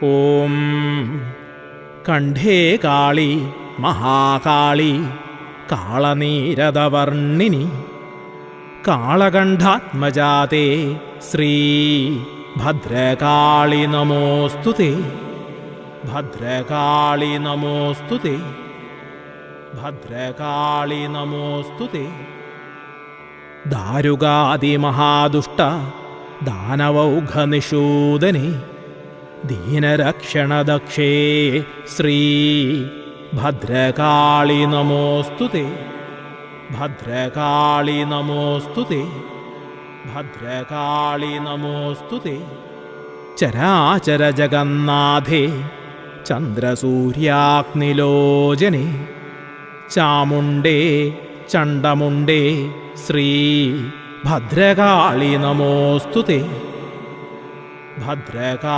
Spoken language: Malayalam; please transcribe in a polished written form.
ഓം കണ്ഠേ കാളി മഹാകാളി കാളനീരദവർണിനി കാളകണ്ഠാത്മജാതേ ശ്രീ ഭദ്രകാളി നമോസ്തുതേ. ഭദ്രകാളി നമോസ്തുതേ. ഭദ്രകാളി നമോസ്തുതേ. ദാരുകാതിമഹാദുഷ്ട ദാനവൗഘനിഷൂദനെ ദീനരക്ഷണദക്ഷേ ശ്രീ ഭദ്രകാളി നമോസ്തുതേ. ഭദ്രകാളി നമോസ്തുതേ. ഭദ്രകാളി നമോസ്തുതേ. ചരാചര ജഗന്നാഥേ ചന്ദ്രസൂര്യാഗ്നിലോചനെ ചാമുണ്ടേ ചണ്ഡമുണ്ടേ ശ്രീ ഭദ്രകാളി നമോസ്തുതേ. ഭദ്രകാളി